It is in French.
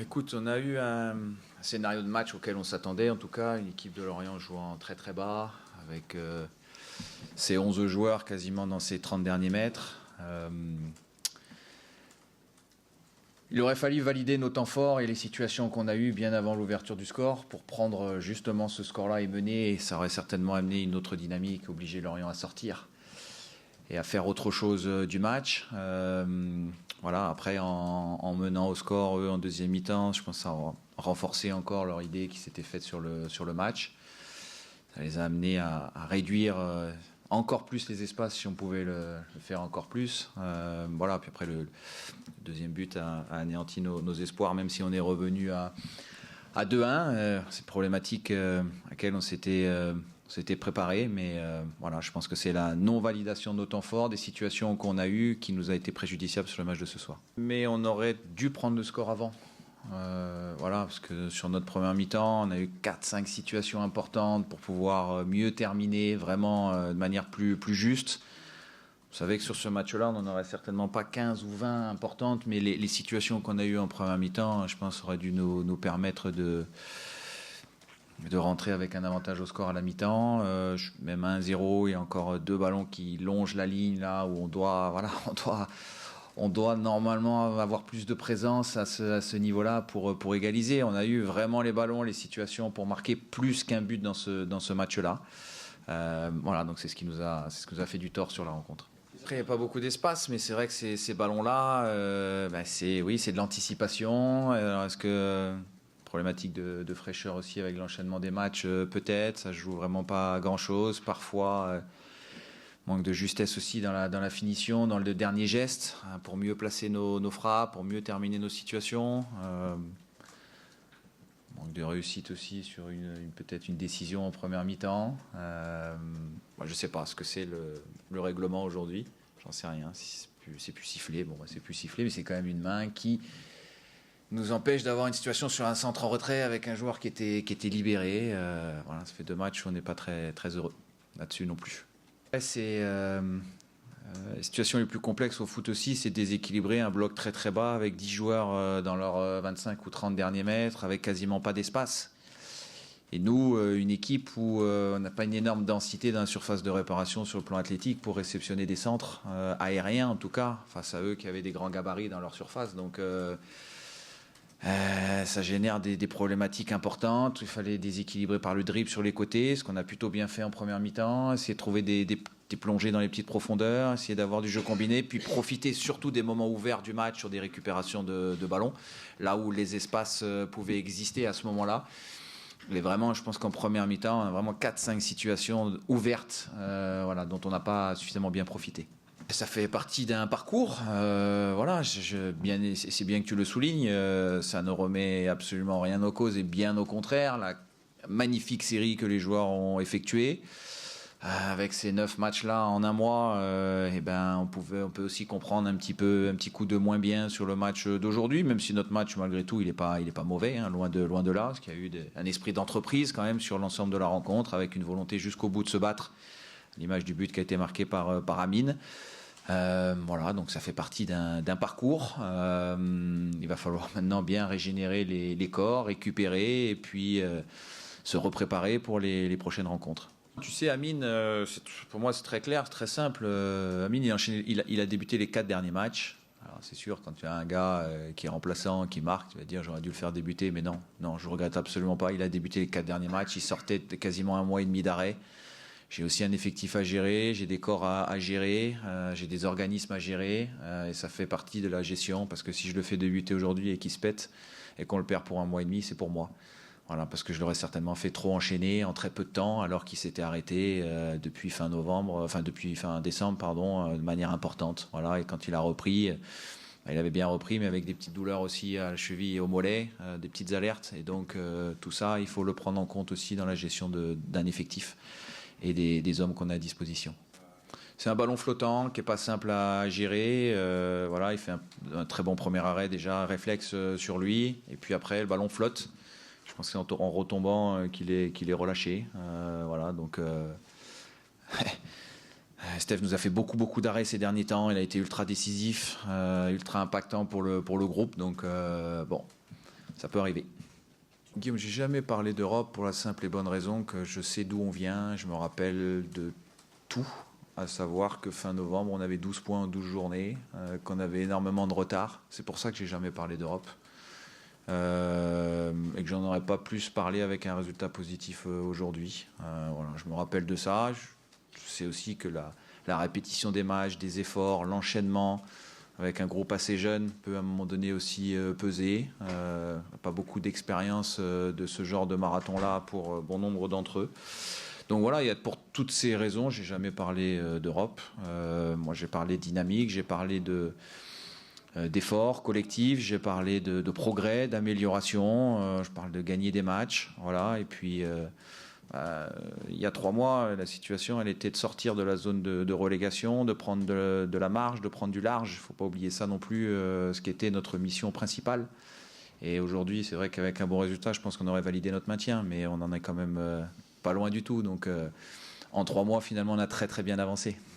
Écoute, on a eu un scénario de match auquel on s'attendait, en tout cas, une équipe de Lorient jouant très très bas, avec ses 11 joueurs quasiment dans ses 30 derniers mètres. Il aurait fallu valider nos temps forts et les situations qu'on a eues bien avant l'ouverture du score pour prendre justement ce score-là et mener, et ça aurait certainement amené une autre dynamique, obliger Lorient à sortir et à faire autre chose du match. Voilà, après, en menant au score, eux, en deuxième mi-temps, je pense que ça a renforcé encore leur idée qui s'était faite sur le match. Ça les a amenés à réduire encore plus les espaces si on pouvait le faire encore plus. Voilà, puis après, le deuxième but a anéanti nos espoirs, même si on est revenu à 2-1. C'est problématique à laquelle on s'était préparé, mais voilà, je pense que c'est la non-validation de nos temps forts, des situations qu'on a eues qui nous a été préjudiciable sur le match de ce soir. Mais on aurait dû prendre le score avant. Voilà, parce que sur notre première mi-temps, on a eu 4-5 situations importantes pour pouvoir mieux terminer, vraiment de manière plus juste. Vous savez que sur ce match-là, on n'en aurait certainement pas 15 ou 20 importantes, mais les situations qu'on a eues en première mi-temps, je pense, auraient dû nous permettre de rentrer avec un avantage au score à la mi-temps, même 1-0, il y a encore 2 ballons qui longent la ligne là où on doit normalement avoir plus de présence à ce niveau-là pour égaliser. On a eu vraiment les ballons, les situations pour marquer plus qu'un but dans ce match-là. Voilà, donc c'est ce qui nous a fait du tort sur la rencontre. Après, il n'y a pas beaucoup d'espace, mais c'est vrai que ces ballons-là, c'est de l'anticipation. Alors, est-ce que problématique de fraîcheur aussi avec l'enchaînement des matchs, peut-être, ça joue vraiment pas grand-chose. Parfois, manque de justesse aussi dans la finition, dans le dernier geste, pour mieux placer nos frappes, pour mieux terminer nos situations. Manque de réussite aussi sur peut-être une décision en première mi-temps. Moi, je sais pas ce que c'est le règlement aujourd'hui. J'en sais rien. Si c'est plus sifflé, bon, c'est plus sifflé, mais c'est quand même une main qui nous empêche d'avoir une situation sur un centre en retrait avec un joueur qui était libéré. Voilà, ça fait 2 matchs où on n'est pas très, très heureux là-dessus non plus. C'est les situations les plus complexes au foot aussi, c'est déséquilibrer un bloc très très bas avec 10 joueurs dans leurs 25 ou 30 derniers mètres, avec quasiment pas d'espace. Et nous, une équipe où on n'a pas une énorme densité dans la surface de réparation sur le plan athlétique pour réceptionner des centres aériens en tout cas, face à eux qui avaient des grands gabarits dans leur surface. Donc ça génère des problématiques importantes. Il fallait déséquilibrer par le dribble sur les côtés, ce qu'on a plutôt bien fait en première mi-temps, essayer de trouver des plongées dans les petites profondeurs, essayer d'avoir du jeu combiné, puis profiter surtout des moments ouverts du match sur des récupérations de ballons, là où les espaces pouvaient exister à ce moment-là. Mais vraiment, je pense qu'en première mi-temps, on a vraiment 4-5 situations ouvertes voilà, dont on n'a pas suffisamment bien profité. Ça fait partie d'un parcours, voilà, c'est bien que tu le soulignes, ça ne remet absolument rien en cause et bien au contraire, la magnifique série que les joueurs ont effectuée, avec ces 9 matchs-là en un mois, on peut aussi comprendre un petit coup de moins bien sur le match d'aujourd'hui, même si notre match malgré tout il est pas mauvais, hein, loin de là, parce qu'il y a eu un esprit d'entreprise quand même sur l'ensemble de la rencontre, avec une volonté jusqu'au bout de se battre, à l'image du but qui a été marqué par Amine. Voilà, donc ça fait partie d'un parcours. Il va falloir maintenant bien régénérer les corps, récupérer et puis se repréparer pour les prochaines rencontres. Tu sais, Amine, pour moi c'est très clair, c'est très simple. Amine, il a débuté les 4 derniers matchs. Alors c'est sûr, quand tu as un gars qui est remplaçant, qui marque, tu vas dire j'aurais dû le faire débuter, mais non, je regrette absolument pas. Il a débuté les 4 derniers matchs, il sortait de quasiment 1 mois et demi d'arrêt. J'ai aussi un effectif à gérer, j'ai des corps à gérer, j'ai des organismes à gérer, et ça fait partie de la gestion, parce que si je le fais débuter aujourd'hui et qu'il se pète, et qu'on le perd pour 1 mois et demi, c'est pour moi. Voilà, parce que je l'aurais certainement fait trop enchaîner en très peu de temps, alors qu'il s'était arrêté depuis fin décembre, pardon, de manière importante. Voilà, et quand il a repris, il avait bien repris, mais avec des petites douleurs aussi à la cheville et au mollet, des petites alertes, et donc tout ça, il faut le prendre en compte aussi dans la gestion d'un effectif et des hommes qu'on a à disposition. C'est un ballon flottant qui n'est pas simple à gérer. Voilà, il fait un très bon premier arrêt déjà, un réflexe sur lui. Et puis après, le ballon flotte. Je pense que c'est en retombant qu'il est relâché. Voilà, donc Steph nous a fait beaucoup d'arrêts ces derniers temps. Il a été ultra décisif, ultra impactant pour le groupe. Donc bon, ça peut arriver. Guillaume, j'ai jamais parlé d'Europe pour la simple et bonne raison que je sais d'où on vient, je me rappelle de tout, à savoir que fin novembre, on avait 12 points en 12 journées, qu'on avait énormément de retard. C'est pour ça que j'ai jamais parlé d'Europe. Et que j'en aurais pas plus parlé avec un résultat positif aujourd'hui. Voilà, je me rappelle de ça. Je sais aussi que la répétition des matchs, des efforts, l'enchaînement avec un groupe assez jeune peut à un moment donné aussi peser. Pas beaucoup d'expérience de ce genre de marathon-là pour bon nombre d'entre eux. Donc voilà, pour toutes ces raisons, j'ai jamais parlé d'Europe. Moi, j'ai parlé de dynamique, j'ai parlé d'efforts collectifs, j'ai parlé de progrès, d'amélioration, je parle de gagner des matchs, voilà. Et puis, il y a 3 mois, la situation, elle était de sortir de la zone de relégation, de prendre de la marge, de prendre du large. Il ne faut pas oublier ça non plus, ce qui était notre mission principale. Et aujourd'hui, c'est vrai qu'avec un bon résultat, je pense qu'on aurait validé notre maintien, mais on en est quand même pas loin du tout. Donc, en 3 mois, finalement, on a très très bien avancé.